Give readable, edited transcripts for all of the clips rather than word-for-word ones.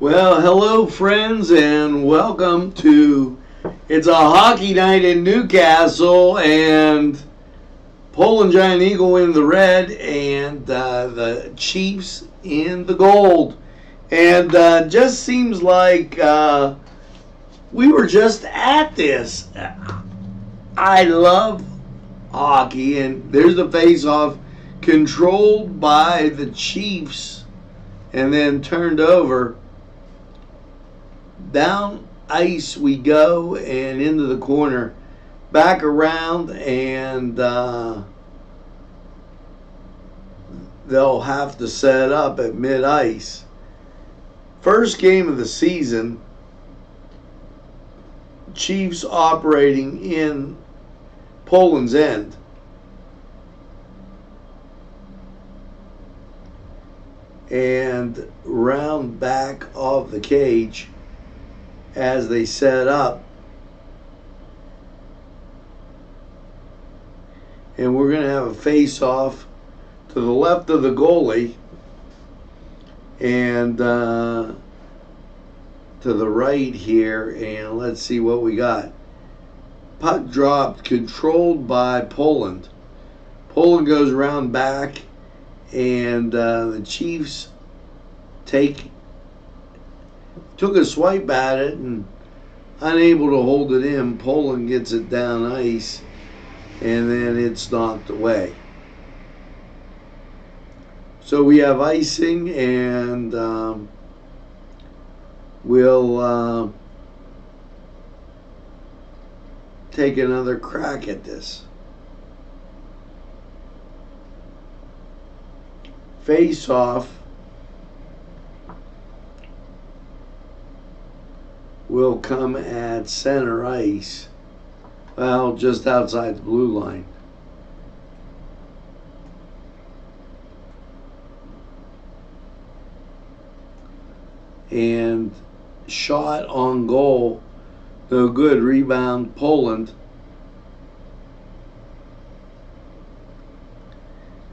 Well, hello friends, and welcome to It's a Hockey Night in Newcastle, and Poland Giant Eagle in the red, and the Chiefs in the gold. And just seems like we were just at this. I love hockey, and there's the face-off controlled by the Chiefs and then turned over. Down ice we go and into the corner, back around, and they'll have to set up at mid-ice. First game of the season, Chiefs operating in Poland's end. And round back of the cage as they set up. And we're going to have a face-off to the left of the goalie and to the right here. And let's see what we got. Puck dropped, controlled by Poland. Poland goes around back, and the Chiefs took a swipe at it and unable to hold it in. Poland gets it down ice, and then it's knocked away. So we have icing, and we'll take another crack at this. Face off will come at center ice, well, just outside the blue line. And shot on goal, no good. Rebound Poland.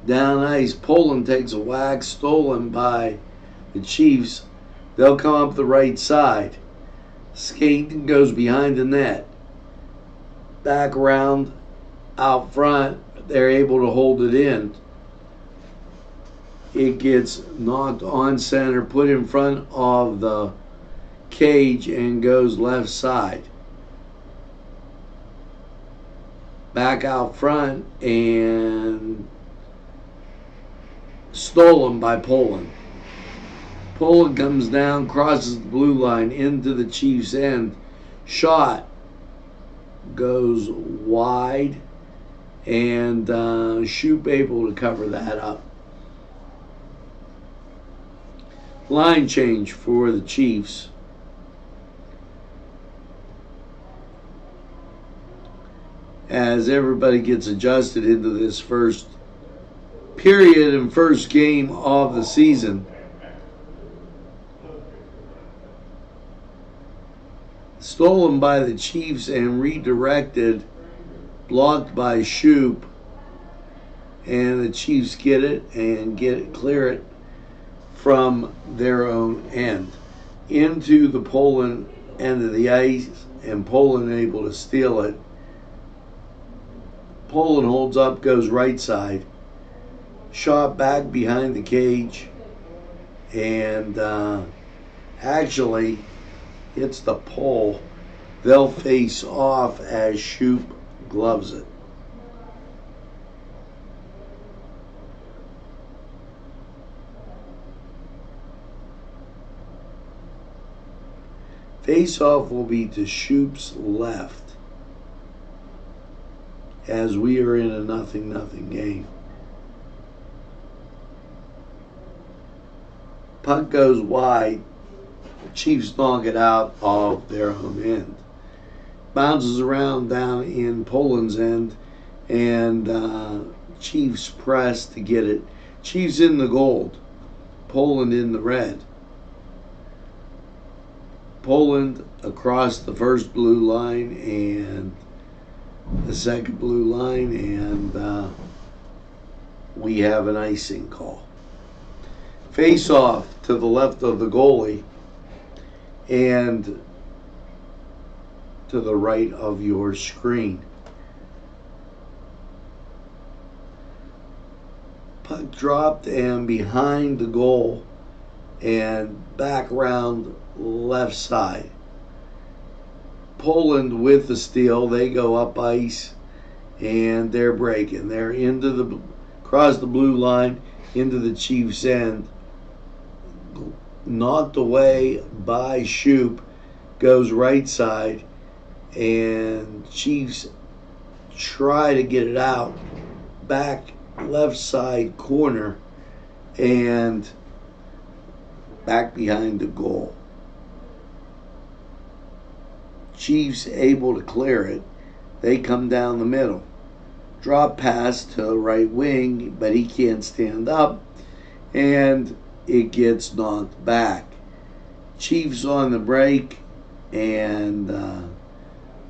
Down ice, Poland takes a whack, stolen by the Chiefs. They'll come up the right side. Skate goes behind the net. Back around, out front, they're able to hold it in. It gets knocked on center, put in front of the cage, and goes left side. Back out front, and stolen by Poland. Poland comes down, crosses the blue line into the Chiefs' end. Shot goes wide, and Shoop able to cover that up. Line change for the Chiefs. As everybody gets adjusted into this first period and first game of the season. Stolen by the Chiefs and redirected, blocked by Shoop, and the Chiefs get it and clear it from their own end into the Poland end of the ice, and Poland able to steal it. Poland holds up, goes right side, shot back behind the cage, and actually hits the pole. They'll face off as Shoop gloves it. Face off will be to Shoop's left as we are in a 0-0 game. Puck goes wide. Chiefs knock it out of their own end. Bounces around down in Poland's end, and Chiefs press to get it. Chiefs in the gold, Poland in the red. Poland across the first blue line and the second blue line, and we have an icing call. Face off to the left of the goalie and to the right of your screen. Puck dropped and behind the goal and back around left side. Poland with the steal. They go up ice and they're breaking. They're into the across the blue line into the Chiefs' end. Knocked away by Shoop, goes right side, and Chiefs try to get it out back left side corner and back behind the goal. Chiefs able to clear it. They come down the middle. Drop pass to the right wing, but he can't stand up, and it gets knocked back. Chiefs on the break, and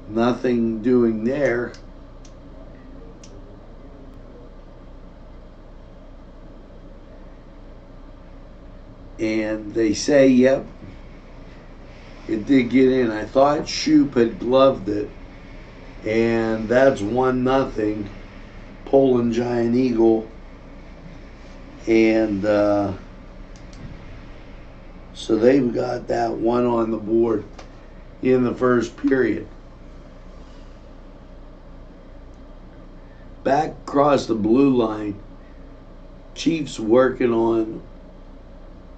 nothing doing there. And they say, yep, it did get in. I thought Shoop had gloved it, and that's 1-0. Poland Giant Eagle, and so they've got that one on the board in the first period. Back across the blue line, Chiefs working on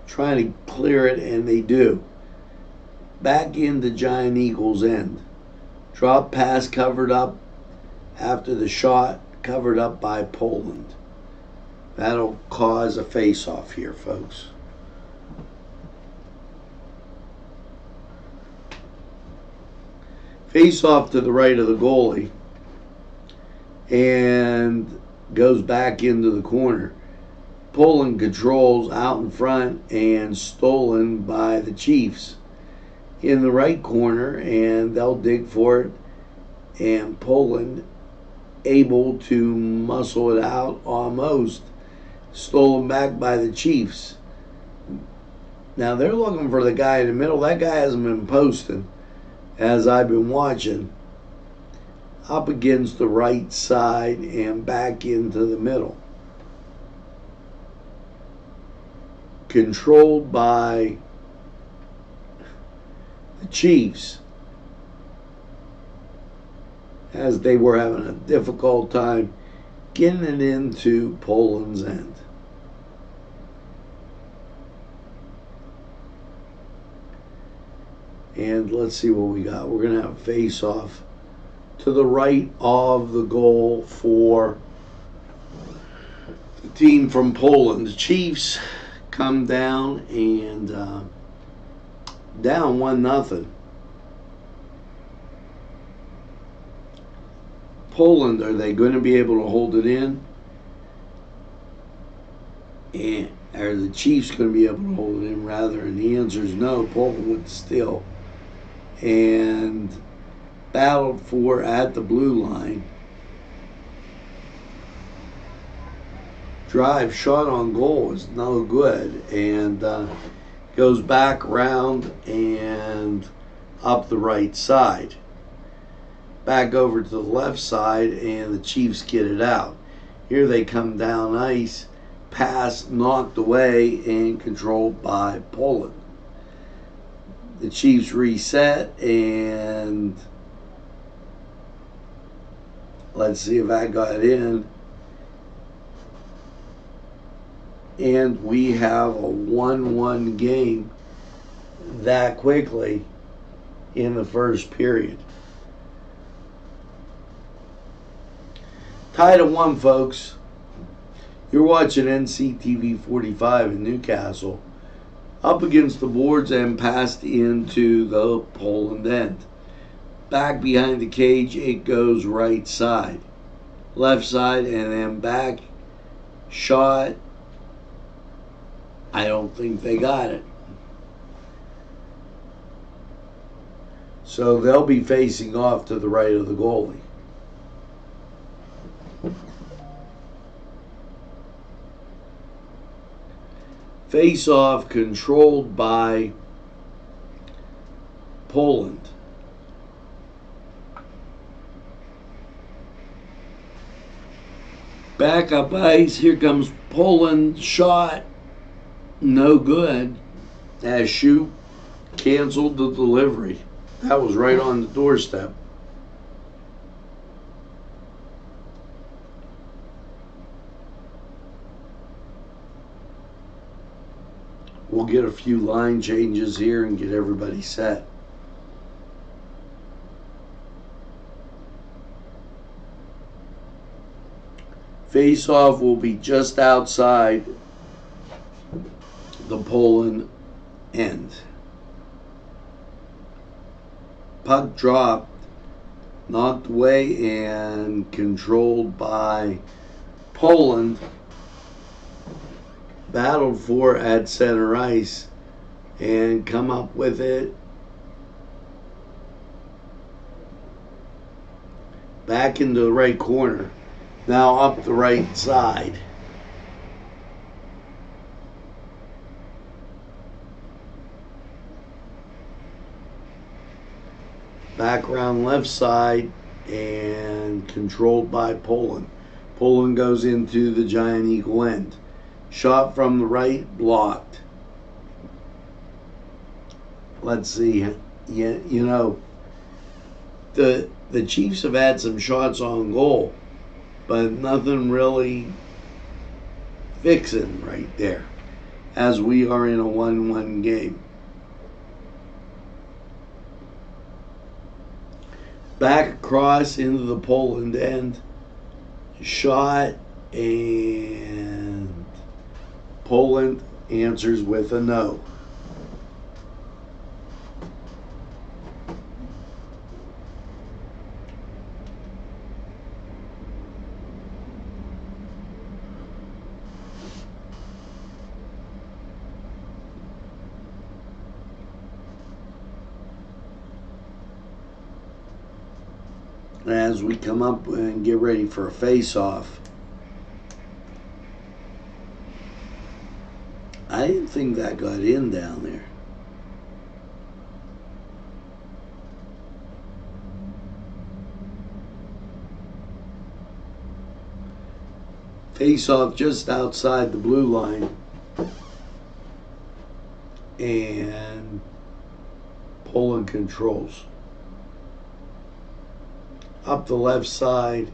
trying to clear it, and they do. Back into Giant Eagle's end. Drop pass covered up after the shot, covered up by Poland. That'll cause a face-off here, folks. Face-off to the right of the goalie and goes back into the corner. Poland controls out in front and stolen by the Chiefs in the right corner, and they'll dig for it, and Poland able to muscle it out almost. Stolen back by the Chiefs. Now they're looking for the guy in the middle. That guy hasn't been posting as I've been watching. Up against the right side and back into the middle. Controlled by the Chiefs, as they were having a difficult time getting it into Poland's end. And let's see what we got. We're going to have a face-off to the right of the goal for the team from Poland. The Chiefs come down and down 1-0. Poland, are they going to be able to hold it in? And are the Chiefs going to be able to hold it in rather? And the answer is no. Poland with the steal and battled for at the blue line. Drive shot on goal is no good, and goes back around and up the right side. Back over to the left side, and the Chiefs get it out. Here they come down ice, pass knocked away and controlled by Poland. The Chiefs reset, and let's see if that got in. And we have a 1-1 game that quickly in the first period. Tied at 1, folks. You're watching NCTV45 in Newcastle. Up against the boards and passed into the Poland end. Back behind the cage, it goes right side. Left side, and then back. Shot. I don't think they got it. So they'll be facing off to the right of the goalie. Face off controlled by Poland. Backup ice. Here comes Poland. Shot. No good. As Shoop canceled the delivery. That was right on the doorstep. We'll get a few line changes here and get everybody set. Face-off will be just outside the Poland end. Puck dropped, knocked away, and controlled by Poland. Battled for at center ice and come up with it. Back into the right corner. Now up the right side. Back around left side and controlled by Poland. Poland goes into the Giant Eagle end. Shot from the right, blocked. Let's see. Yeah, you know, the Chiefs have had some shots on goal, but nothing really fixing right there, as we are in a 1-1 game. Back across into the Poland end. Shot, and Poland answers with a no. As we come up and get ready for a face-off. I didn't think that got in down there. Face-off just outside the blue line. And Poland controls. Up the left side,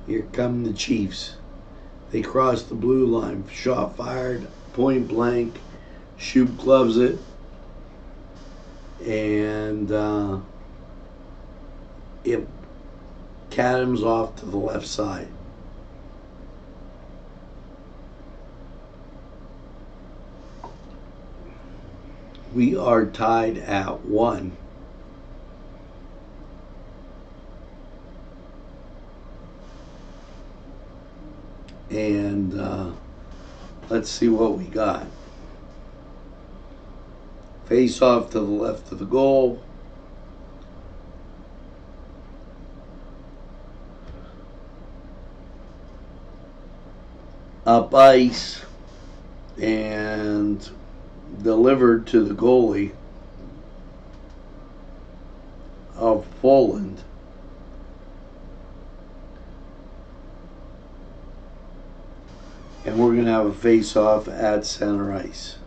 here come the Chiefs. They cross the blue line. Shot fired, point blank. Shoop gloves it, and it catams off to the left side. We are tied at 1. And let's see what we got. Face off to the left of the goal. Up ice and delivered to the goalie of Poland. And we're going to have a face-off at center ice.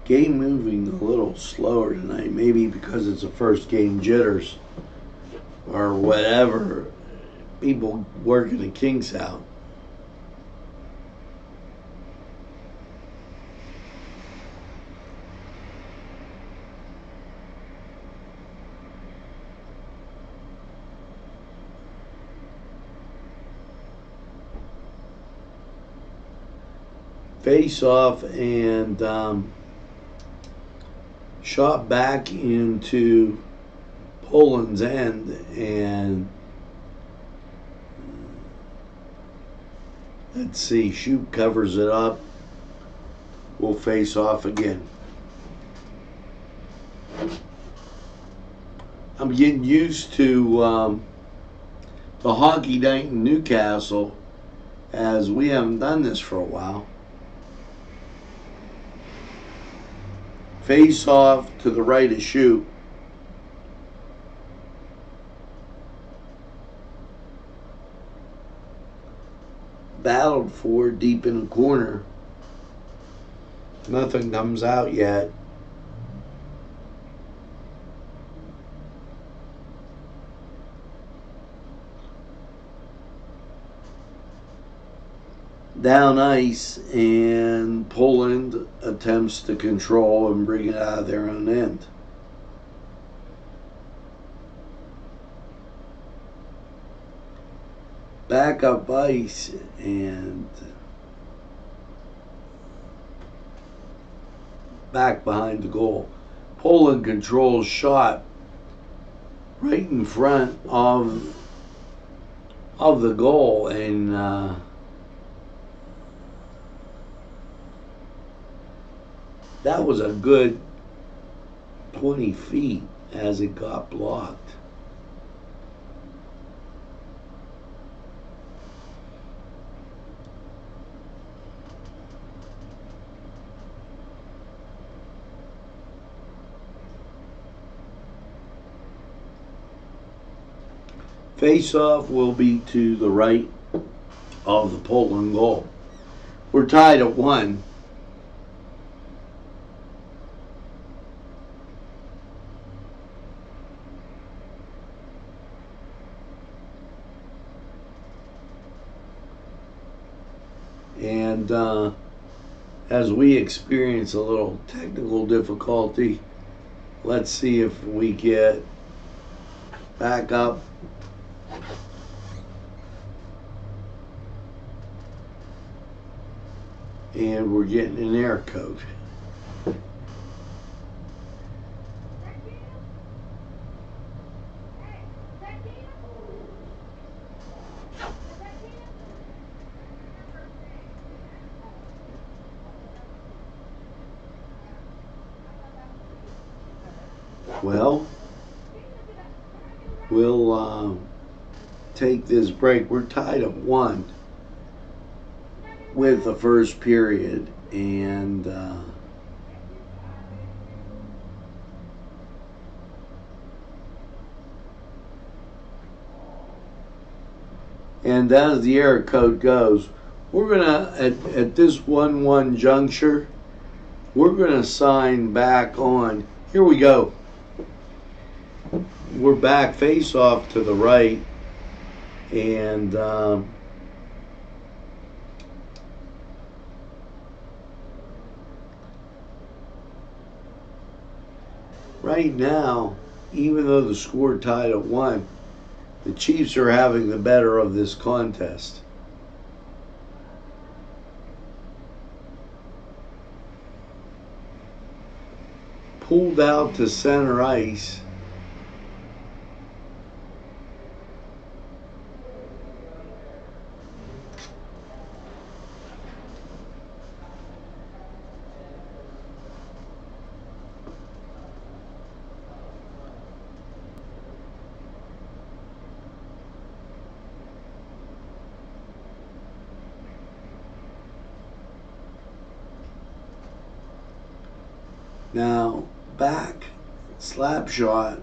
Game moving a little slower tonight, maybe because it's a first game jitters or whatever. People working the kinks out. Face off and shot back into Poland's end, and let's see, Shoop covers it up. We'll face off again. I'm getting used to the hockey night in Newcastle, as we haven't done this for a while. Face off to the right of shoot. Battled for deep in the corner. Nothing comes out yet. Down ice, and Poland attempts to control and bring it out of their own end. Back up ice, and back behind the goal. Poland controls shot right in front of the goal, and that was a good 20 feet as it got blocked. Face-off will be to the right of the Poland goal. We're tied at 1. And as we experience a little technical difficulty, let's see if we get back up. And we're getting an air coat. Well, we'll take this break. We're tied at 1 with the first period, and as the air code goes, we're gonna at this 1-1 juncture, we're gonna sign back on. Here we go. We're back face off to the right, and right now, even though the score tied at 1, the Chiefs are having the better of this contest. Pulled out to center ice. Now, back, slap shot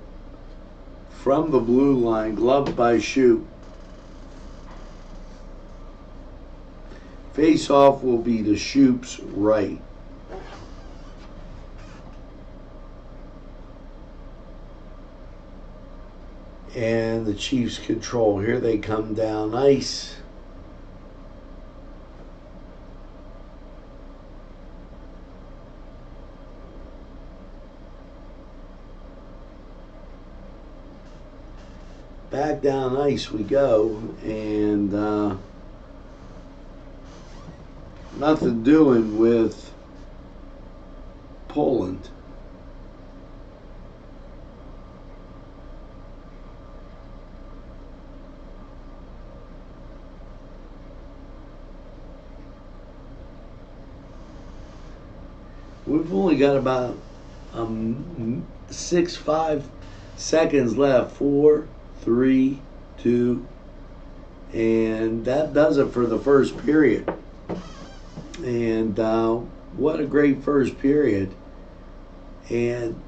from the blue line, gloved by Shoot. Face off will be to Shoot's right. And the Chiefs control. Here they come down ice. Back down ice we go, and nothing doing with Poland. We've only got about 6-5 seconds left. 4, 3, 2, and that does it for the first period. And what a great first period. And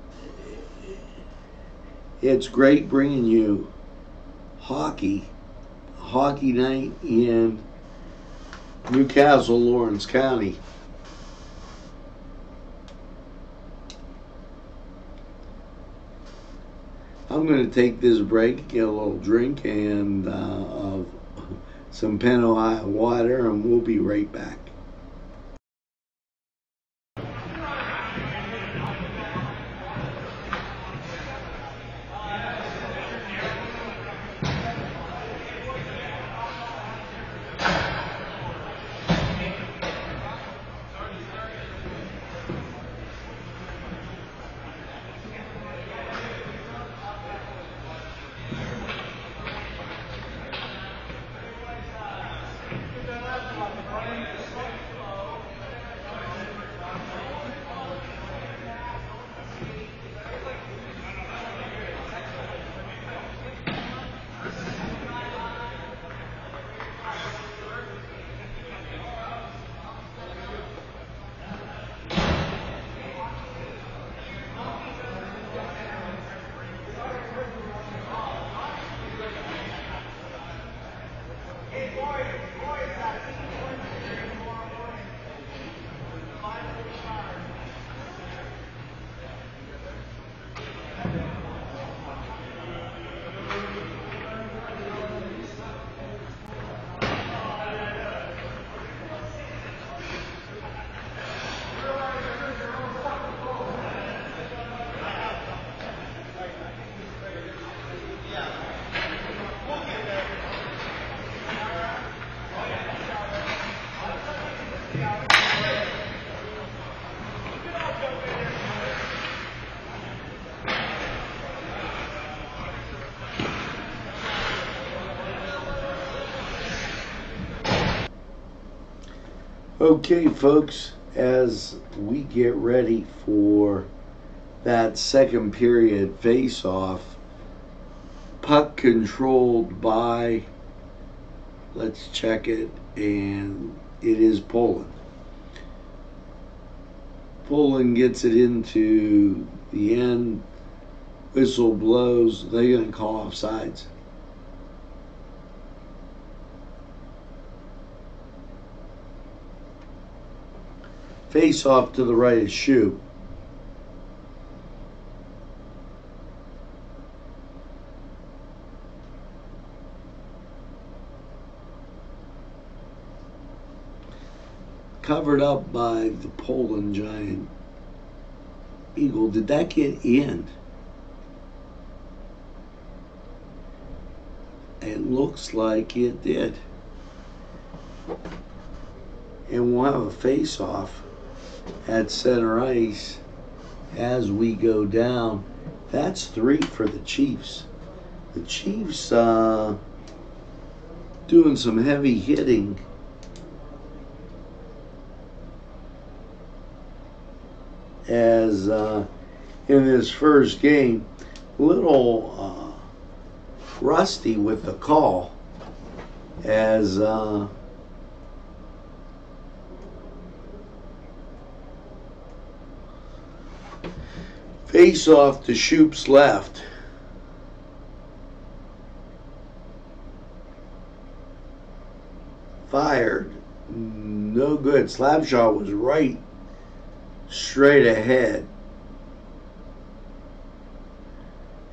it's great bringing you hockey night in Newcastle, Lawrence County. I'm going to take this break, get a little drink and of some Peno water, and we'll be right back. Okay, folks, as we get ready for that second period face-off, puck controlled by, let's check it, and it is Poland. Poland gets it into the end, whistle blows, they're going to call offsides. Face off to the right of Shoe. Covered up by the Poland Giant Eagle. Did that get in? It looks like it did. And we'll have a face-off at center ice as we go down. That's 3 for the Chiefs. The Chiefs doing some heavy hitting as in this first game. A little rusty with the call as face off to Shoop's left. Fired. No good. Slap shot was right straight ahead.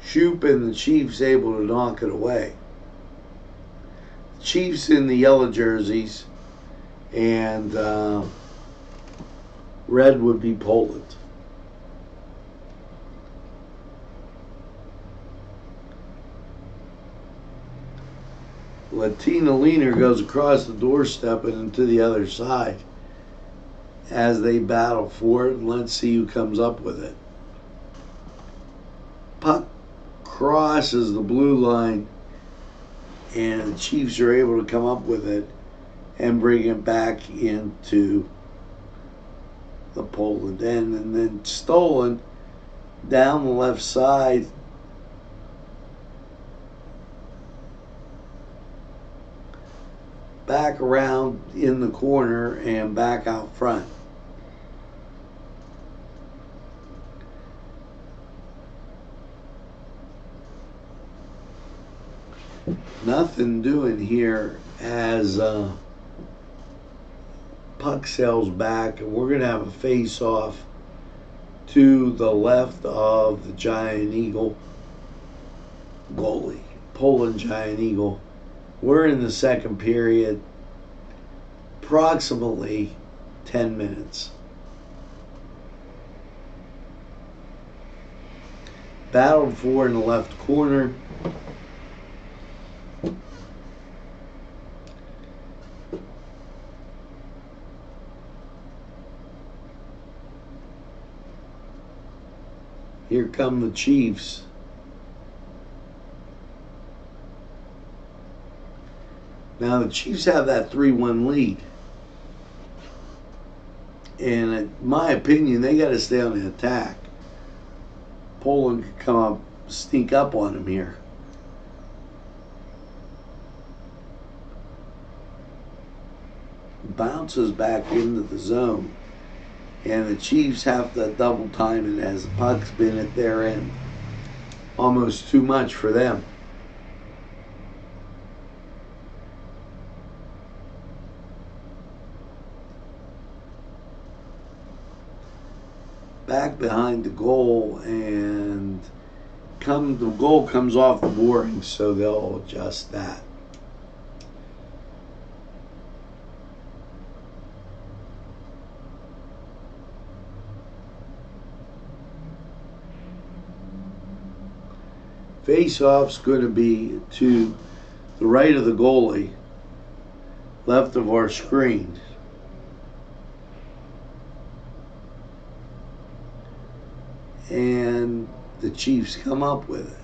Shoop and the Chiefs able to knock it away. Chiefs in the yellow jerseys, and red would be Poland. Latina Leaner goes across the doorstep and into the other side as they battle for it, and let's see who comes up with it. Puck crosses the blue line, and the Chiefs are able to come up with it and bring it back into the Poland end, and then stolen down the left side back around in the corner and back out front. Nothing doing here as puck sails back, and we're going to have a face-off to the left of the Giant Eagle goalie, Poland Giant Eagle. We're in the second period, approximately 10 minutes. Battled for in the left corner. Here come the Chiefs. Now the Chiefs have that 3-1 lead. And in my opinion, they got to stay on the attack. Poland could come up, sneak up on them here. Bounces back into the zone. And the Chiefs have to double time it as the puck's been at their end. Almost too much for them. Back behind the goal, and the goal comes off the boarding, so they'll adjust that. Face-off's going to be to the right of the goalie, left of our screen. And the Chiefs come up with it.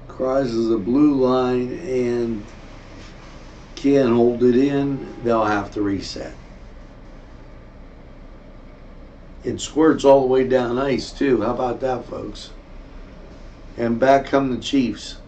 Crosses a blue line and can't hold it in. They'll have to reset. It squirts all the way down ice too. How about that, folks? And back come the Chiefs.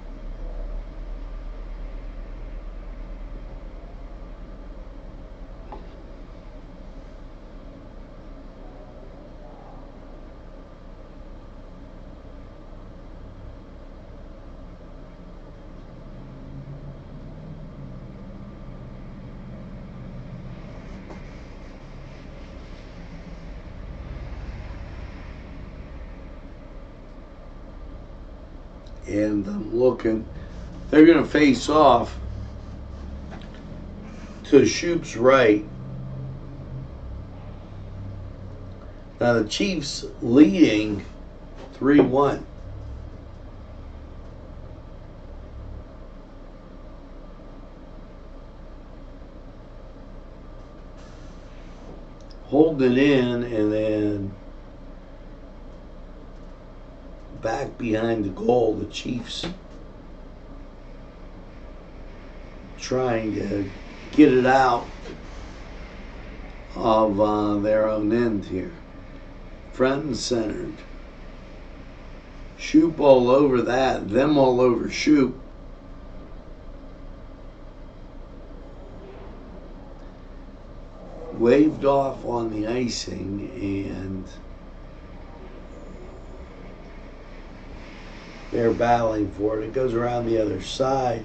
And I'm looking, they're going to face off to Shoop's right. Now the Chiefs leading 3-1. Holding it in, and then back behind the goal, the Chiefs trying to get it out of their own end here. Front and centered. Shoop all over that, them all over Shoop. Waved off on the icing, and they're battling for it. It goes around the other side.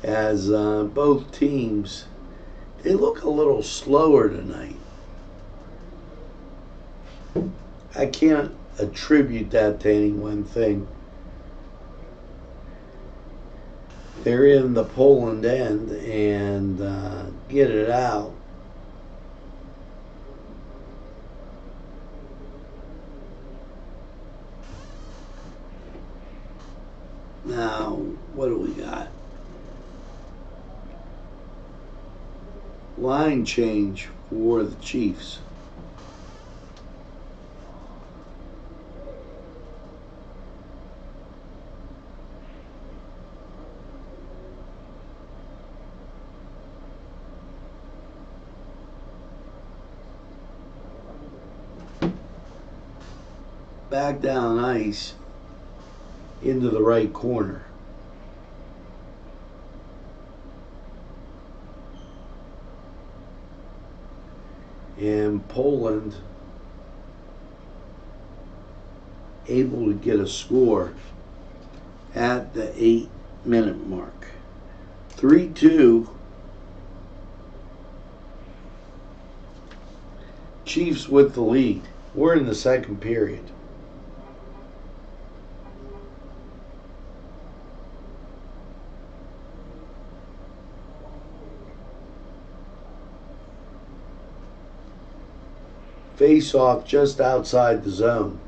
As both teams, they look a little slower tonight. I can't attribute that to any one thing. They're in the Poland end and get it out. Now, what do we got? Line change for the Chiefs. back down ice into the right corner. And Poland able to get a score at the 8-minute mark. 3-2. Chiefs with the lead. We're in the second period. Face off just outside the zone.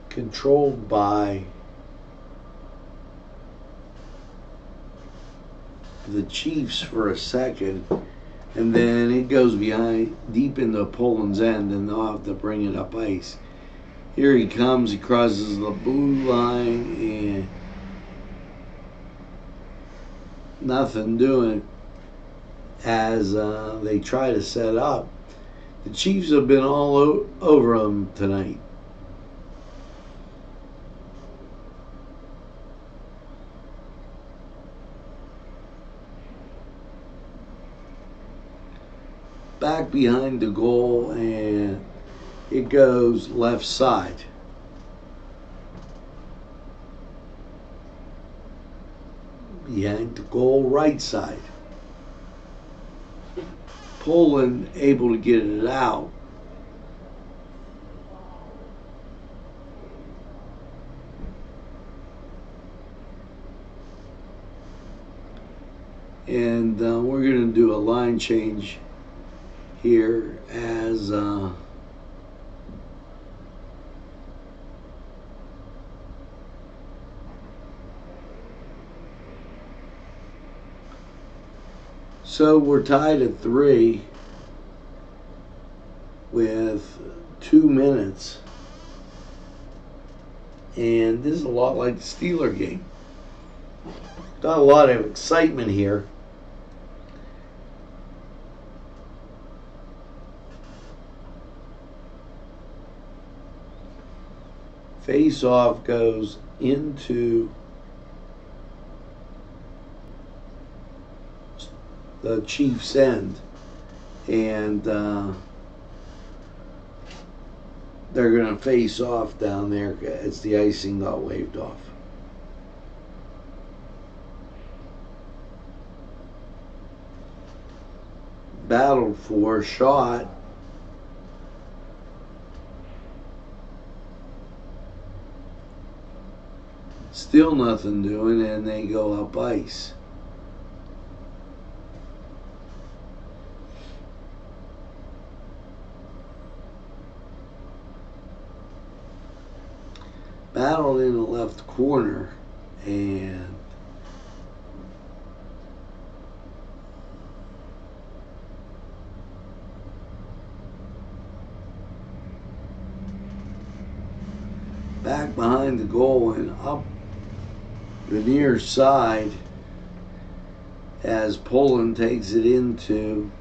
Controlled by the Chiefs for a second, and then it goes behind deep into Poland's end, and they'll have to bring it up ice. Here he comes, he crosses the blue line, and nothing doing as they try to set up. The Chiefs have been all over them tonight. Back behind the goal, and it goes left side. Behind the goal, right side. Poland able to get it out. And we're going to do a line change here as so we're tied at 3 with 2 minutes, and this is a lot like the Steeler game. Got a lot of excitement here. Face off goes into the Chiefs' end, and they're going to face off down there as the icing got waved off. Battled for a shot. Still nothing doing, and they go up ice. Battled in the left corner, and back behind the goal and up the near side as Poland takes it into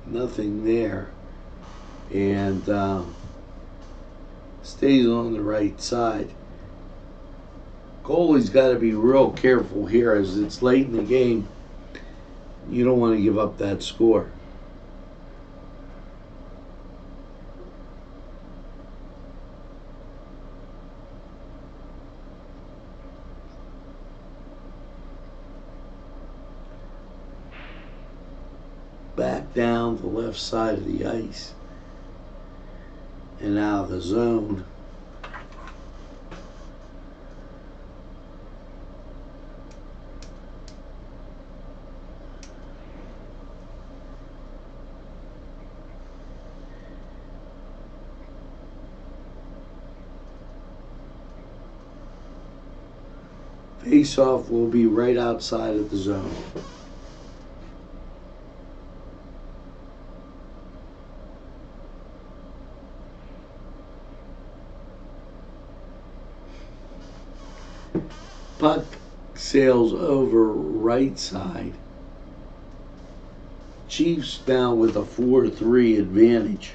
nothing there, and stays on the right side. Goalie's got to be real careful here as it's late in the game. You don't want to give up that score. Back down the left side of the ice and out of the zone. Face-off will be right outside of the zone. Puck sails over right side Chiefs now with a 4-3 advantage.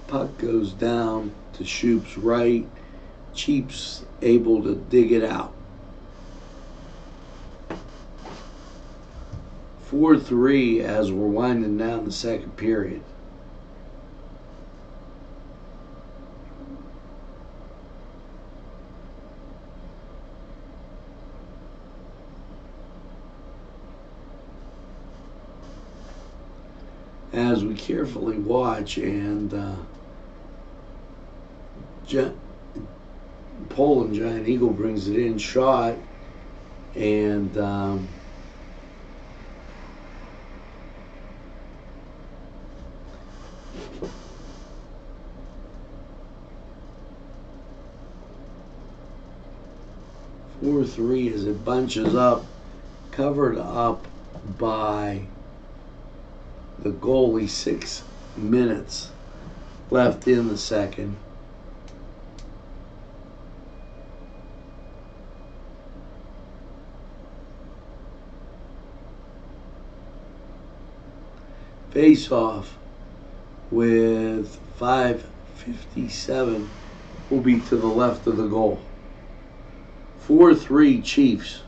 Puck goes down to Shoop's right. Chiefs able to dig it out. 4-3 as we're winding down the second period. As we carefully watch, and Poland Giant Eagle brings it in, shot, and 4-3 as it bunches up, covered up by the goalie. 6 minutes left in the second. Face off with 5:57 will be to the left of the goal. 4-3 Chiefs.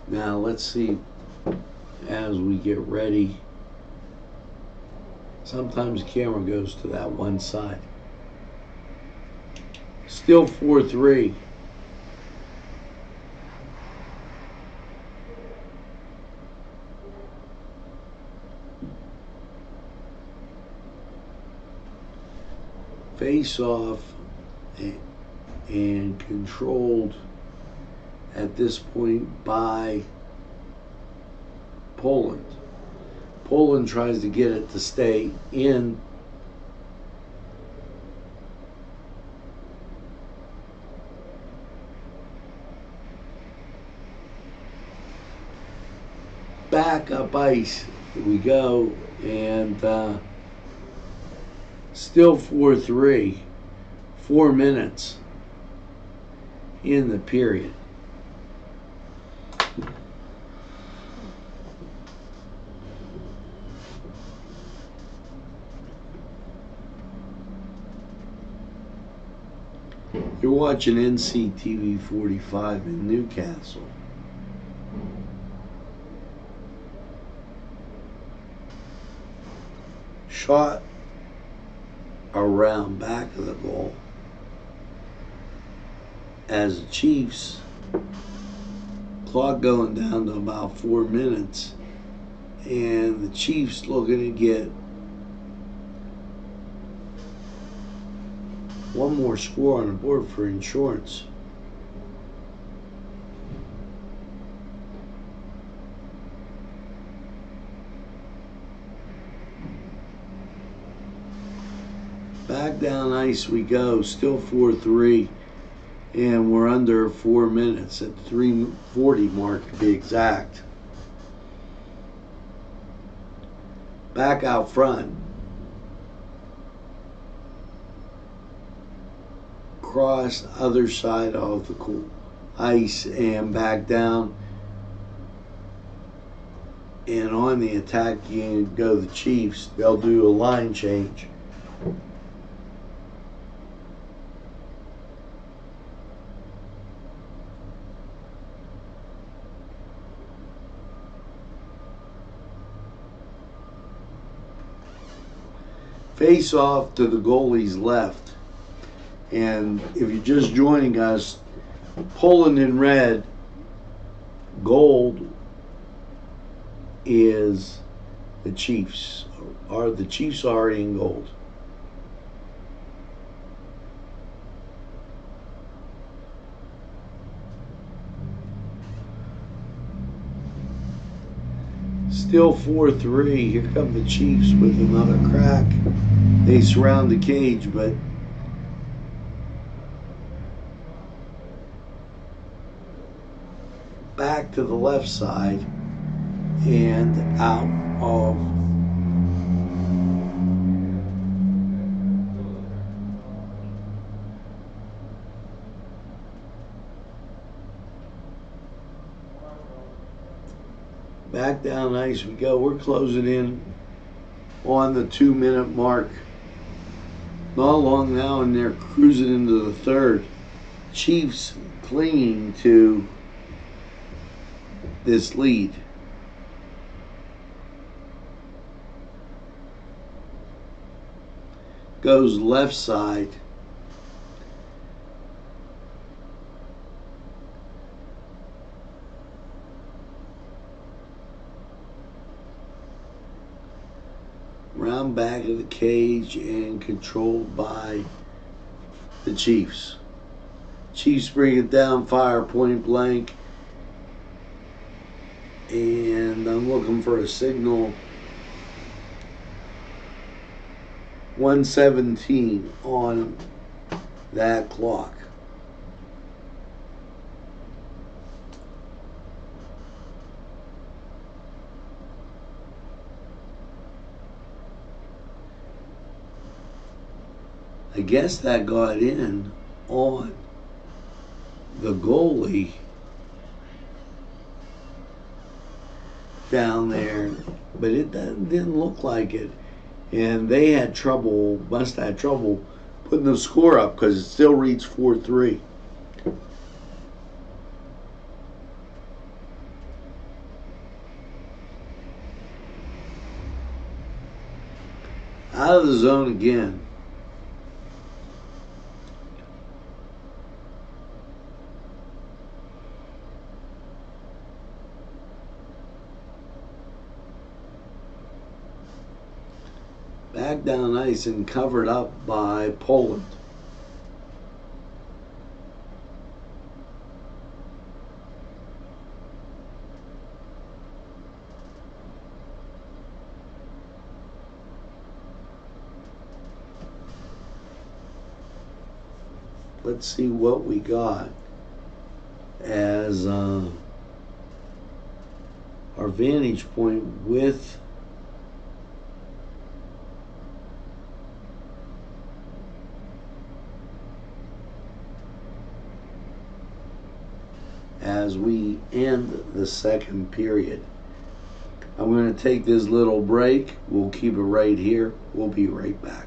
Now let's see as we get ready. Sometimes the camera goes to that one side. Still 4-3. Face off and controlled at this point by Poland. Poland tries to get it to stay in. Back up ice we go, and still 4-3. 4 minutes in the period. You're watching NCTV45 in Newcastle. Shot around back of the goal as the Chiefs, clock going down to about 4 minutes, and the Chiefs looking to get one more score on the board for insurance. Back down ice we go, still 4-3, and we're under 4 minutes at 3:40 mark to be exact. Back out front. Cross other side of the ice and back down, and on the attack you go the Chiefs. They'll do a line change. Face off to the goalie's left. And if you're just joining us, Poland in red, gold is the Chiefs. Are the Chiefs already in gold? Still 4-3. Here come the Chiefs with another crack. They surround the cage, but back to the left side and out of back down ice we go. We're closing in on the 2-minute mark. Not long now, and they're cruising into the third. Chiefs clinging to this lead. Goes left side. Round back of the cage and controlled by the Chiefs. Chiefs bring it down, fire point blank. And I'm looking for a signal. 1:17 on that clock. I guess that got in on the goalie down there, but it didn't look like it. And they had trouble, must have had trouble putting the score up because it still reads 4-3. Out of the zone again. Back down ice and covered up by Poland. Let's see what we got as our vantage point with as we end the second period. I'm going to take this little break. We'll keep it right here. We'll be right back.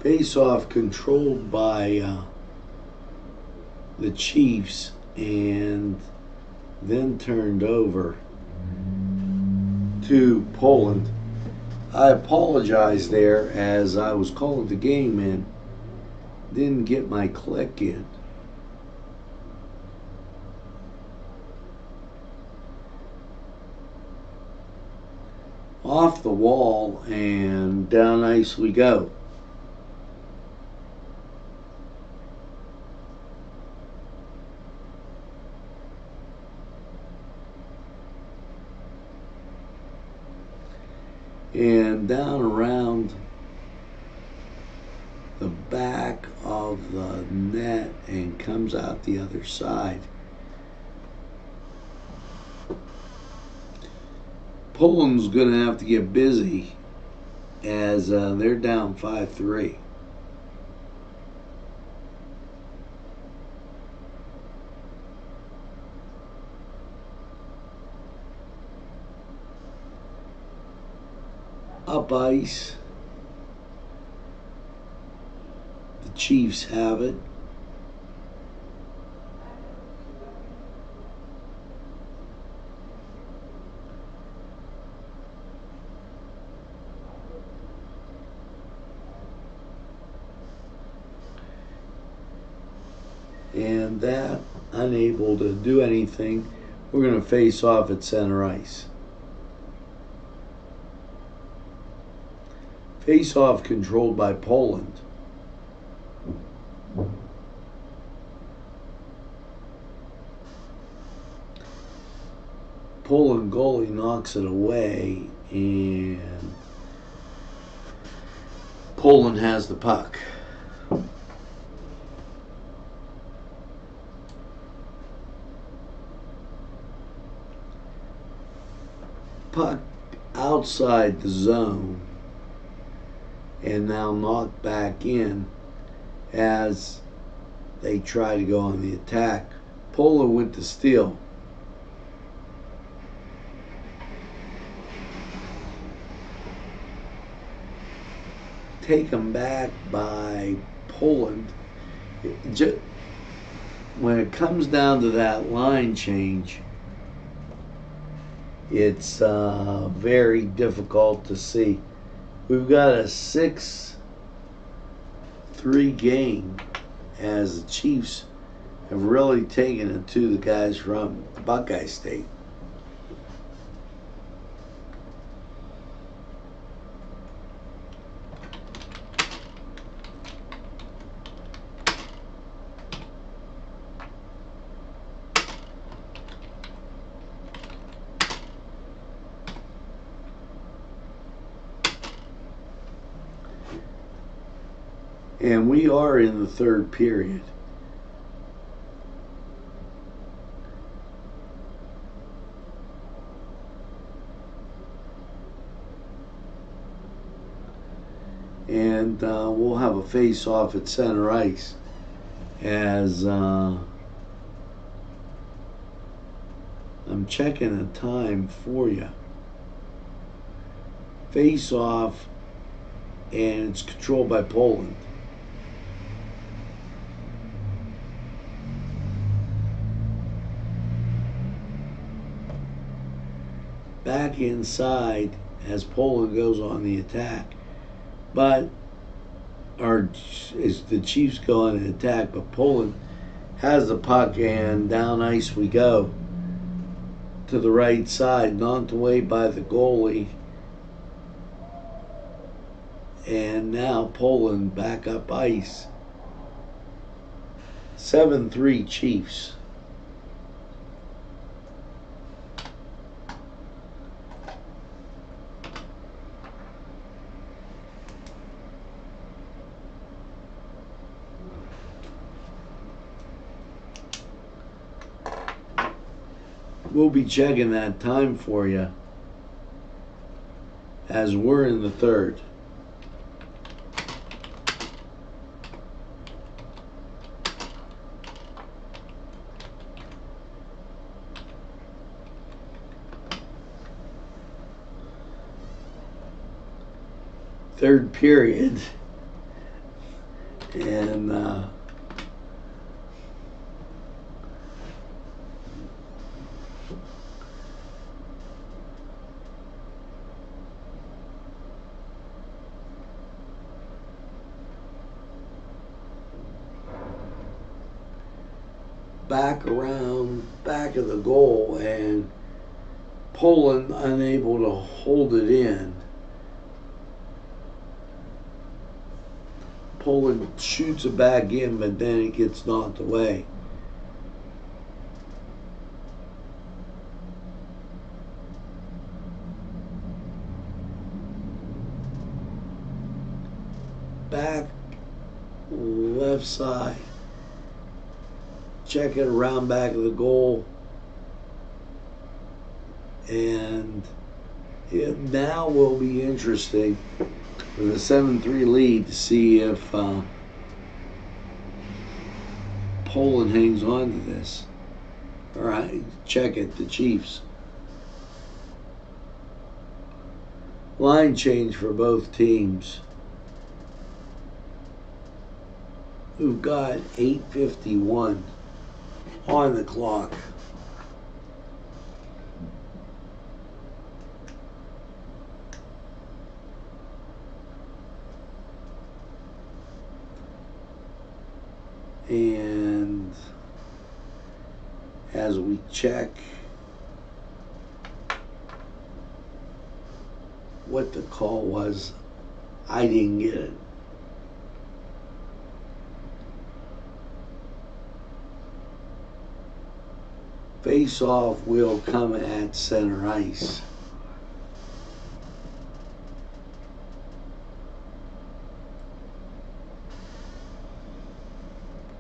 Face-off controlled by the Chiefs and then turned over to Poland. I apologize there as I was calling the game in. Didn't get my click in. Off the wall and down ice we go. And down around the back of the net and comes out the other side. Poland's going to have to get busy as they're down 5-3. Up ice. The Chiefs have it. And that, unable to do anything, we're going to face off at center ice. Face off controlled by Poland. Poland goalie knocks it away and Poland has the puck. Puck outside the zone and now knocked back in as they try to go on the attack. Poland with the steal. Taken back by Poland. When it comes down to that line change, it's very difficult to see. We've got a 6-3 game as the Chiefs have really taken it to the guys from Buckeye State. And we are in the third period. And we'll have a face-off at center ice as I'm checking the time for you. Face-off, and it's controlled by Poland. Back inside as Poland goes on the attack, but as the Chiefs go on an attack, but Poland has the puck and down ice we go to the right side, knocked away by the goalie, and now Poland back up ice. 7-3 Chiefs. We'll be checking that time for you as we're in the third. Third period, And back around back of the goal, and Poland unable to hold it in. Poland shoots it back in, but then it gets knocked away. Back left side. Check it around back of the goal. And it now will be interesting with a 7-3 lead to see if Poland hangs on to this. All right, check it, the Chiefs. Line change for both teams. We've got 8:51 on the clock. And as we check what the call was, I didn't get it. Face-off will come at center ice.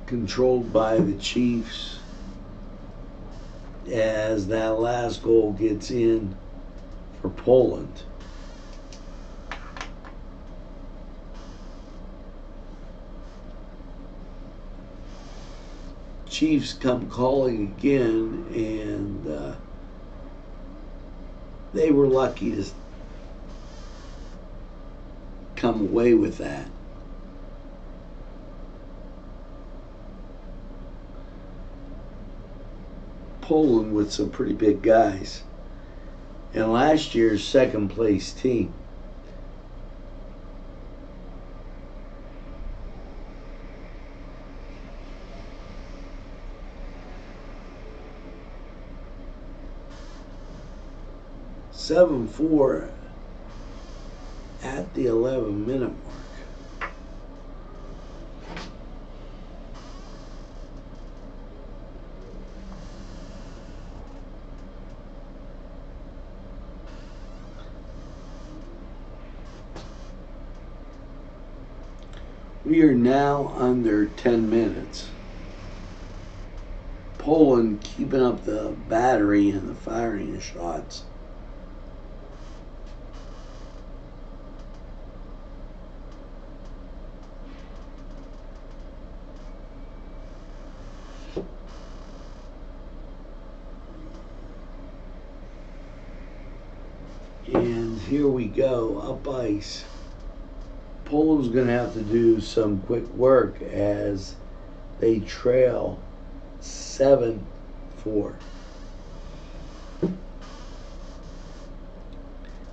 Controlled by the Chiefs as that last goal gets in for Poland. Chiefs come calling again, and they were lucky to come away with that. Poland with some pretty big guys, and last year's second place team. Seven 4 at the 11-minute mark. We are now under 10 minutes. Poland keeping up the battery and the firing of shots. And here we go, up ice. Poland's going to have to do some quick work as they trail 7-4.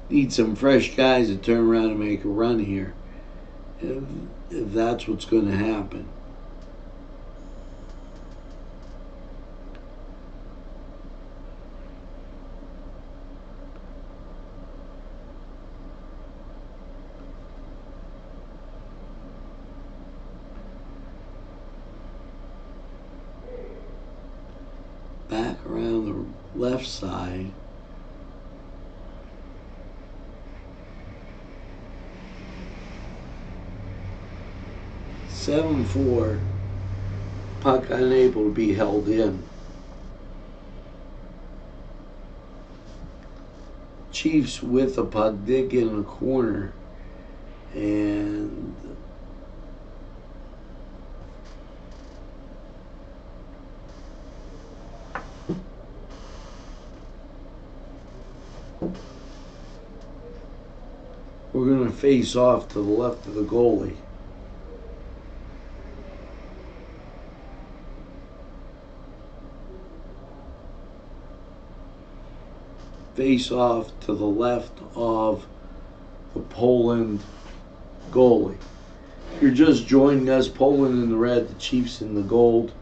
Need some fresh guys to turn around and make a run here, if that's what's going to happen. Back around the left side. Seven 4. Puck unable to be held in. Chiefs with the puck dig in the corner, and we're going to face off to the left of the goalie. face off to the left of the Poland goalie. If you're just joining us, Poland in the red, the Chiefs in the gold,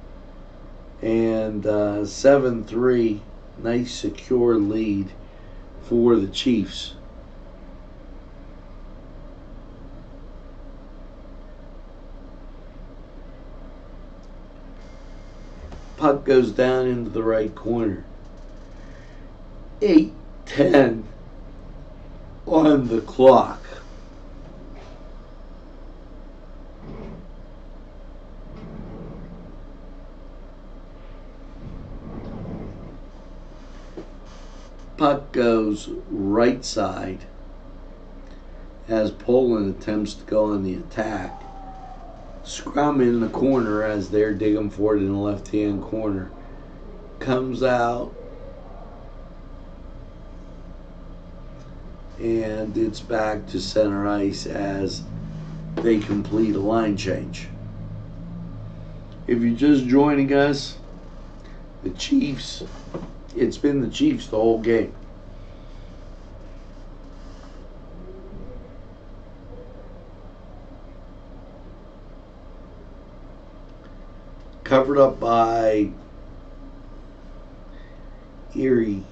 and 7-3, nice secure lead for the Chiefs. Puck goes down into the right corner. 8:10 on the clock. Puck goes right side as Poland attempts to go on the attack. Scrum in the corner as they're digging for it in the left-hand corner. Comes out, and it's back to center ice as they complete a line change. If you're just joining us, the Chiefs, it's been the Chiefs the whole game. Covered up by Erie.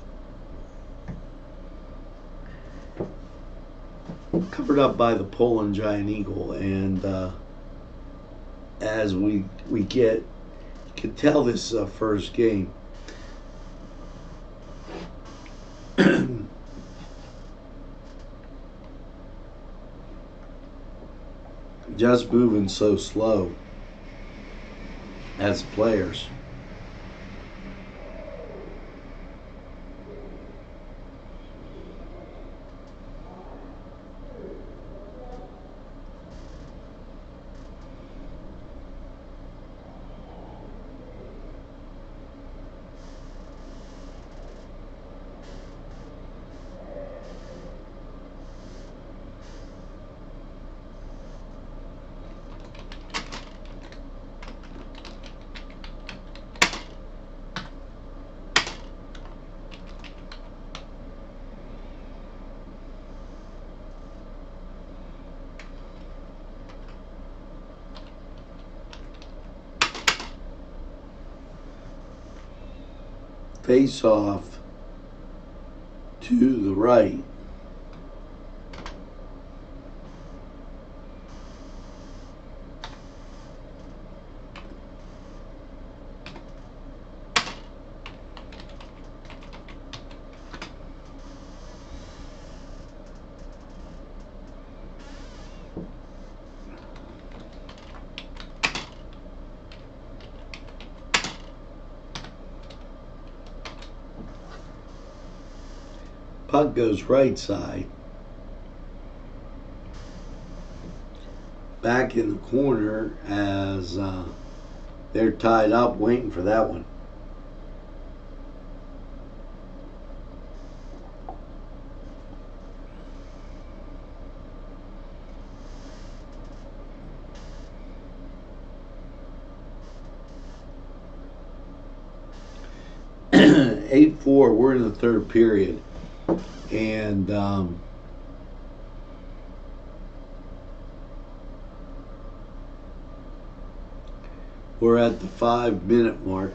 Covered up by the Poland Giant Eagle, and as we get, you can tell this is a first game. Just moving so slow as players. Face off to the right. Puck goes right side. Back in the corner as they're tied up waiting for that one. (8-4). We're in the third period. And we're at the 5-minute mark.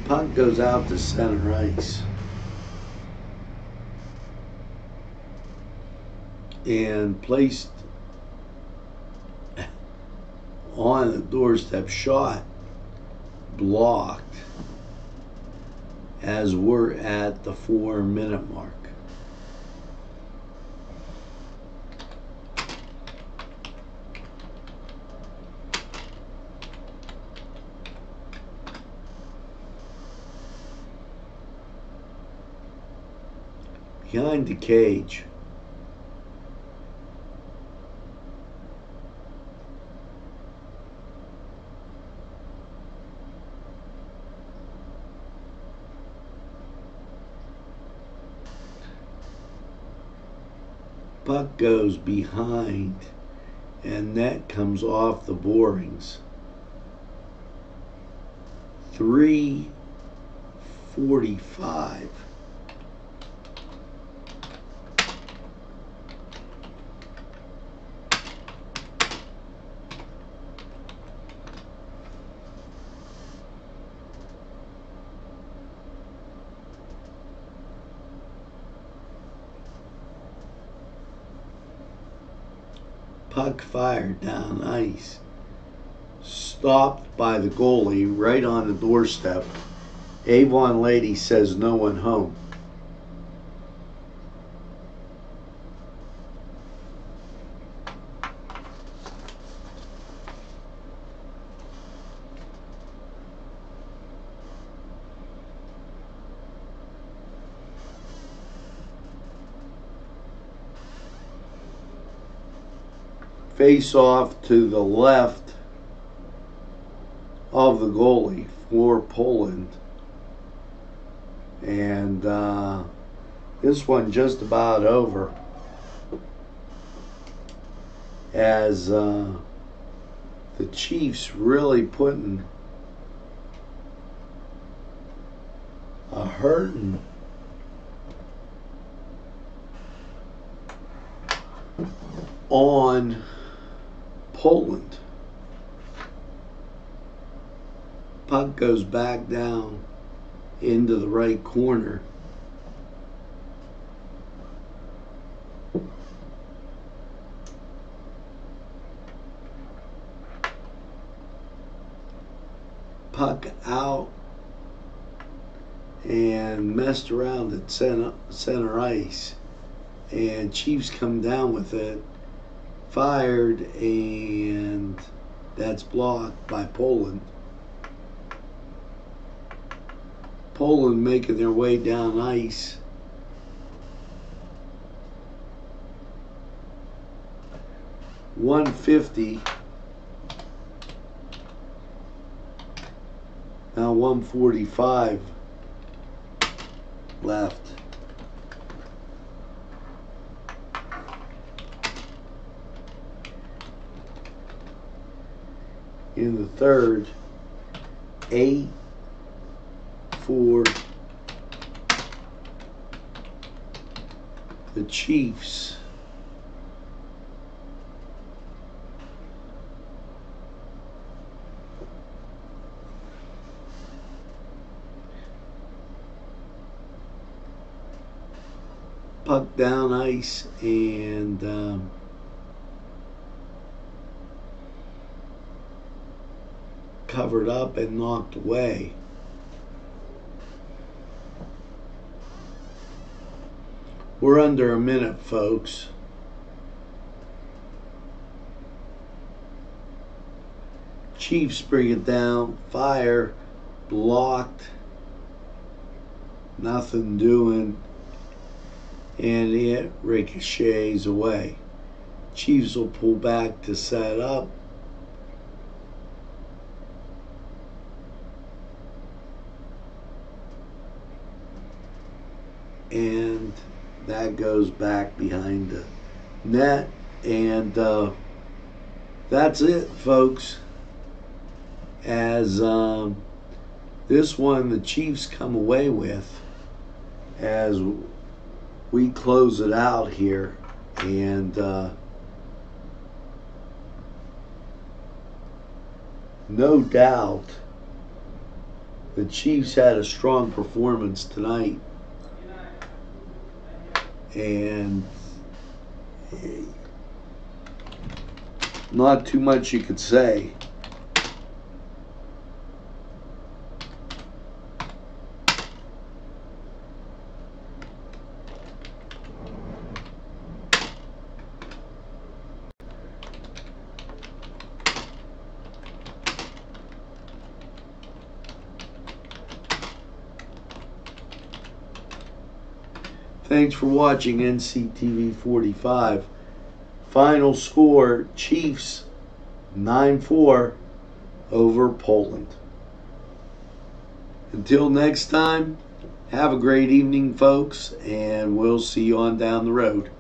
Puck goes out to center ice. And placed on the doorstep, shot blocked as we're at the 4-minute mark. Behind the cage. Puck goes behind, and net comes off the boarings. 3:45. Puck fired down ice. Stopped by the goalie right on the doorstep. Avon lady says no one home. Face off to the left of the goalie for Poland. And this one just about over, as the Chiefs really putting a hurting on Poland. Puck goes back down into the right corner. Puck out and messed around at center ice, and Chiefs come down with it, fired, and that's blocked by Poland. Poland making their way down ice. .150. Now 1:45 left. In the third. 8-4 the Chiefs. Puck down ice and covered up and knocked away. We're under a minute, folks. Chiefs bring it down. Fire. Blocked. Nothing doing. And it ricochets away. Chiefs will pull back to set up. And that goes back behind the net. And that's it, folks. As this one the Chiefs come away with, as we close it out here. And no doubt the Chiefs had a strong performance tonight, and not too much you could say. Thanks for watching NCTV45. Final score, Chiefs 9-4 over Poland. Until next time, have a great evening, folks, and we'll see you on down the road.